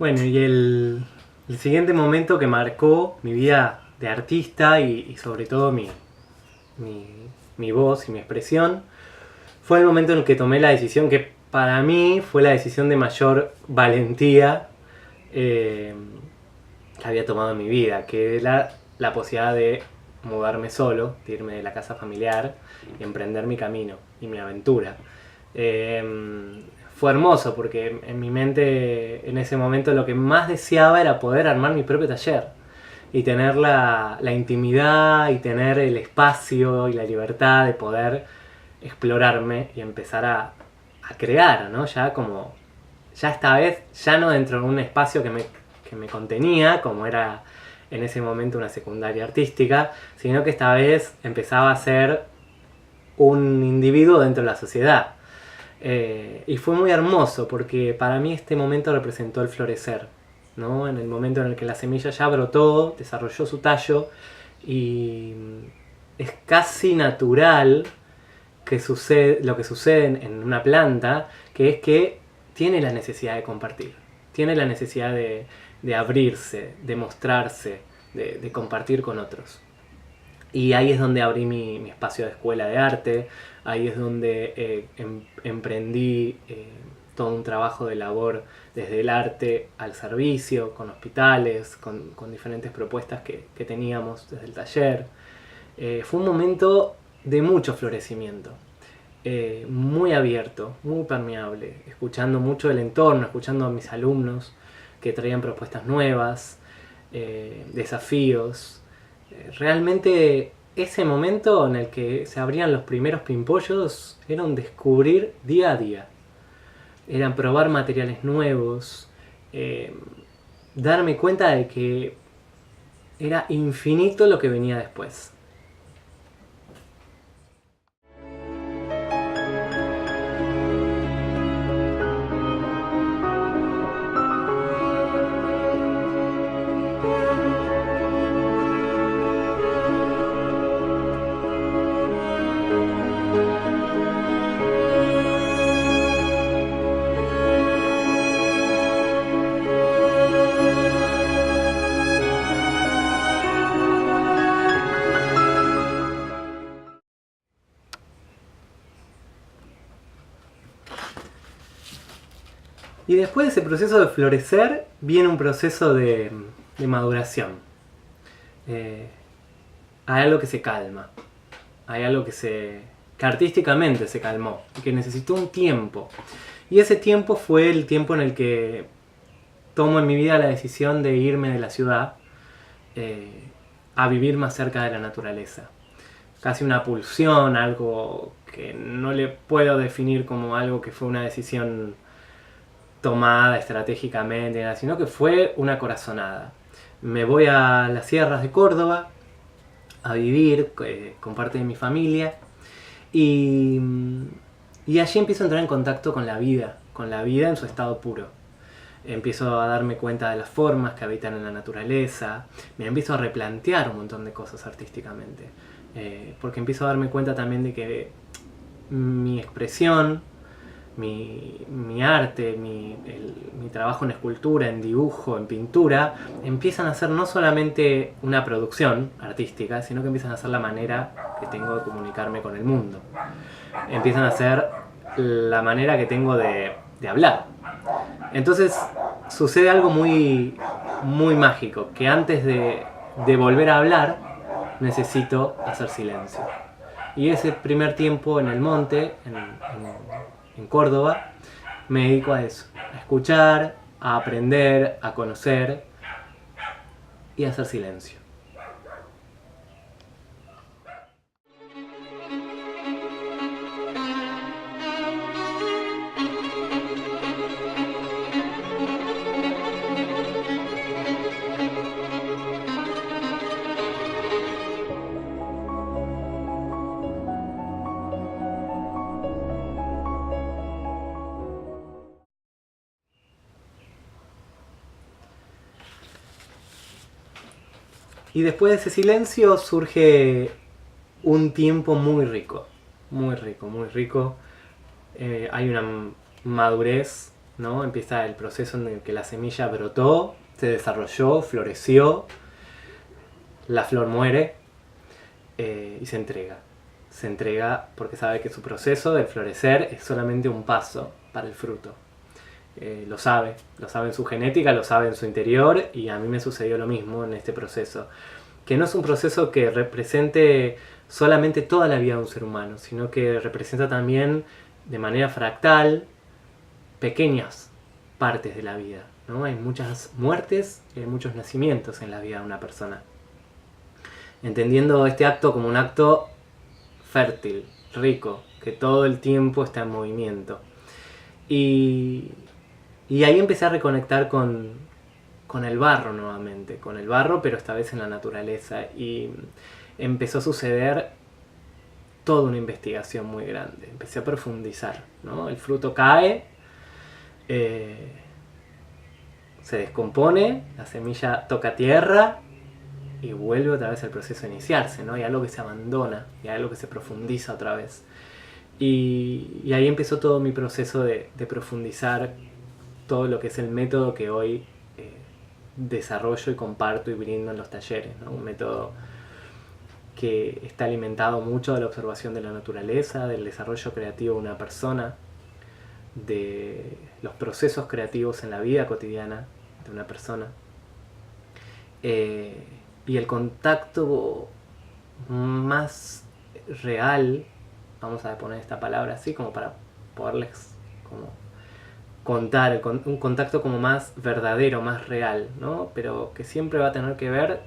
Bueno, y el siguiente momento que marcó mi vida de artista y sobre todo mi, mi voz y mi expresión fue el momento en el que tomé la decisión que para mí fue la decisión de mayor valentía que había tomado en mi vida, que era la posibilidad de mudarme solo, de irme de la casa familiar y emprender mi camino y mi aventura. Fue hermoso porque en mi mente en ese momento lo que más deseaba era poder armar mi propio taller y tener la intimidad y tener el espacio y la libertad de poder explorarme y empezar a crear, ¿no? Ya como, ya esta vez, ya no dentro de un espacio que me contenía, como era en ese momento una secundaria artística, sino que esta vez empezaba a ser un individuo dentro de la sociedad. Y fue muy hermoso porque para mí este momento representó el florecer, ¿no? En el momento en el que la semilla ya brotó, desarrolló su tallo y es casi natural que sucede, lo que sucede en una planta, que es que tiene la necesidad de compartir, tiene la necesidad de abrirse, de mostrarse, de compartir con otros. Y ahí es donde abrí mi espacio de escuela de arte, ahí es donde emprendí todo un trabajo de labor desde el arte al servicio, con hospitales, con diferentes propuestas que teníamos desde el taller. Fue un momento de mucho florecimiento, muy abierto, muy permeable, escuchando mucho el entorno, escuchando a mis alumnos que traían propuestas nuevas, desafíos. Realmente ese momento en el que se abrían los primeros pimpollos era un descubrir día a día. Eran probar materiales nuevos, darme cuenta de que era infinito lo que venía después. Y después de ese proceso de florecer viene un proceso de maduración. Eh, Hay algo que se calma, hay algo que artísticamente se calmó, que necesitó un tiempo. Y ese tiempo fue el tiempo en el que tomo en mi vida la decisión de irme de la ciudad a vivir más cerca de la naturaleza. Casi una pulsión, algo que no le puedo definir como algo que fue una decisión tomada estratégicamente, sino que fue una corazonada. Me voy a las sierras de Córdoba a vivir con parte de mi familia y, y allí empiezo a entrar en contacto con la vida en su estado puro. Empiezo a darme cuenta de las formas que habitan en la naturaleza, me empiezo a replantear un montón de cosas artísticamente, porque empiezo a darme cuenta también de que mi expresión, mi arte, mi trabajo en escultura, en dibujo, en pintura, empiezan a ser no solamente una producción artística, sino que empiezan a ser la manera que tengo de comunicarme con el mundo. Empiezan a ser la manera que tengo de hablar. Entonces sucede algo muy, muy mágico, que antes de volver a hablar necesito hacer silencio. Y ese primer tiempo en el monte, en Córdoba, me dedico a eso, a escuchar, a aprender, a conocer y a hacer silencio. Y después de ese silencio surge un tiempo muy rico, muy rico, muy rico. Hay una madurez ¿no? Empieza el proceso en el que la semilla brotó, se desarrolló, floreció, la flor muere y se entrega. Se entrega porque sabe que su proceso de florecer es solamente un paso para el fruto. Lo sabe en su genética, lo sabe en su interior, y a mí me sucedió lo mismo en este proceso. Que no es un proceso que represente solamente toda la vida de un ser humano, sino que representa también de manera fractal pequeñas partes de la vida, ¿no? Hay muchas muertes y hay muchos nacimientos en la vida de una persona. Entendiendo este acto como un acto fértil, rico, que todo el tiempo está en movimiento. Y ahí empecé a reconectar con el barro nuevamente, con el barro, pero esta vez en la naturaleza. Y empezó a suceder toda una investigación muy grande. Empecé a profundizar, ¿no? El fruto cae, se descompone, la semilla toca tierra y vuelve otra vez el proceso a iniciarse, ¿no? Hay algo que se abandona, y hay algo que se profundiza otra vez. Y ahí empezó todo mi proceso de profundizar todo lo que es el método que hoy desarrollo y comparto y brindo en los talleres, ¿no? Un método que está alimentado mucho de la observación de la naturaleza, del desarrollo creativo de una persona, de los procesos creativos en la vida cotidiana de una persona, y el contacto más real, vamos a poner esta palabra así como para poderles como contar, un contacto como más verdadero, más real, ¿no? Pero que siempre va a tener que ver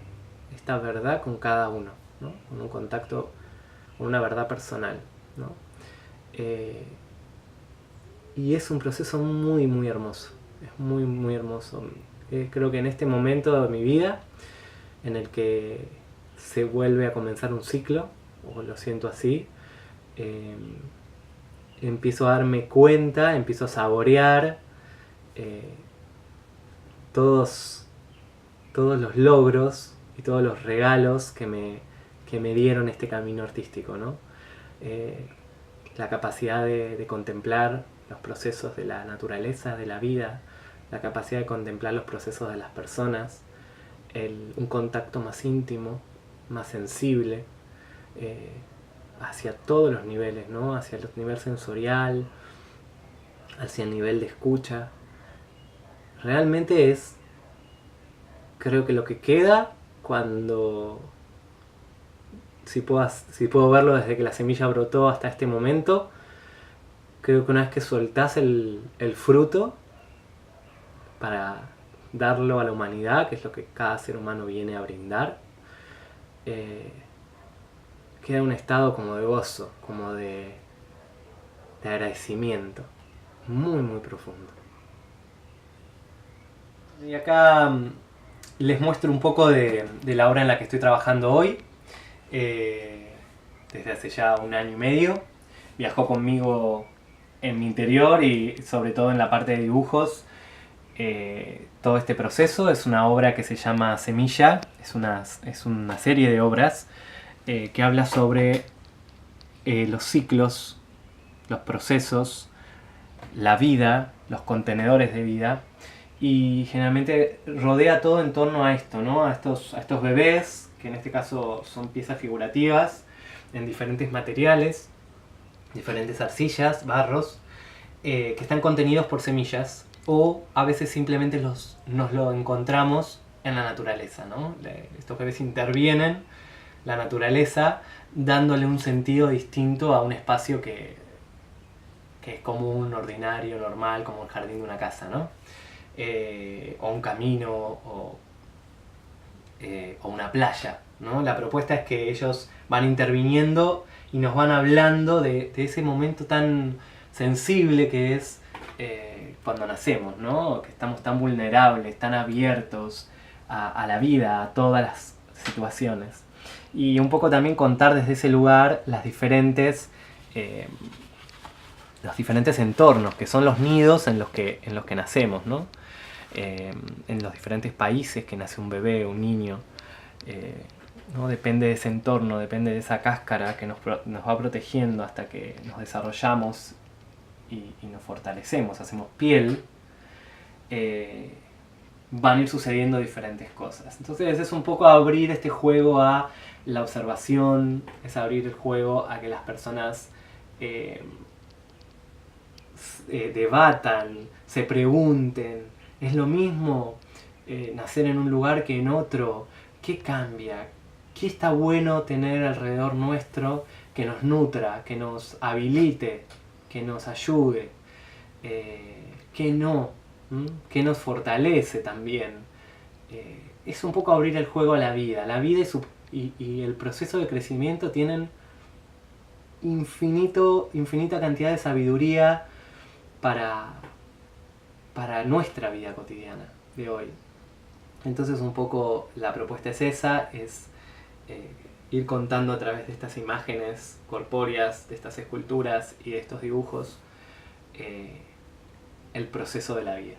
esta verdad con cada uno, ¿no? Con un contacto, con una verdad personal, ¿no? Y es un proceso muy, muy hermoso, es muy, muy hermoso. Creo que en este momento de mi vida, en el que se vuelve a comenzar un ciclo, o lo siento así, empiezo a darme cuenta, empiezo a saborear todos los logros y todos los regalos que me dieron este camino artístico, ¿no? La capacidad de contemplar los procesos de la naturaleza, de la vida, la capacidad de contemplar los procesos de las personas, un contacto más íntimo, más sensible, hacia todos los niveles, ¿no? Hacia el nivel sensorial, hacia el nivel de escucha. Realmente es, creo que lo que queda cuando, si puedo verlo desde que la semilla brotó hasta este momento, creo que una vez que soltás el fruto para darlo a la humanidad, que es lo que cada ser humano viene a brindar, queda un estado como de gozo, como de agradecimiento, muy, muy profundo. Y acá les muestro un poco de la obra en la que estoy trabajando hoy. Desde hace ya 1 año y medio. Viajó conmigo en mi interior y sobre todo en la parte de dibujos. Todo este proceso es una obra que se llama Semilla. Es una serie de obras que habla sobre los ciclos, los procesos, la vida, los contenedores de vida. Y generalmente rodea todo en torno a esto, ¿no? A estos bebés, que en este caso son piezas figurativas, en diferentes materiales, diferentes arcillas, barros, que están contenidos por semillas, o a veces simplemente nos lo encontramos en la naturaleza, ¿no? Estos bebés intervienen la naturaleza dándole un sentido distinto a un espacio que es común, ordinario, normal, como el jardín de una casa, ¿no? O un camino, o una playa, ¿no? La propuesta es que ellos van interviniendo y nos van hablando de ese momento tan sensible que es cuando nacemos, ¿no? Que estamos tan vulnerables, tan abiertos a la vida, a todas las situaciones. Y un poco también contar desde ese lugar los diferentes entornos, que son los nidos en los que nacemos, ¿no? En los diferentes países que nace un bebé, un niño, ¿no? Depende de ese entorno, depende de esa cáscara que nos va protegiendo hasta que nos desarrollamos y nos fortalecemos, hacemos piel, van a ir sucediendo diferentes cosas. Entonces es un poco abrir este juego a la observación, es abrir el juego a que las personas debatan, se pregunten. ¿Es lo mismo nacer en un lugar que en otro? ¿Qué cambia? ¿Qué está bueno tener alrededor nuestro que nos nutra, que nos habilite, que nos ayude? ¿Qué no? ¿Qué nos fortalece también? Es un poco abrir el juego a la vida. La vida y el proceso de crecimiento tienen infinita cantidad de sabiduría para nuestra vida cotidiana de hoy. Entonces un poco la propuesta es esa, es ir contando a través de estas imágenes corpóreas, de estas esculturas y de estos dibujos el proceso de la vida.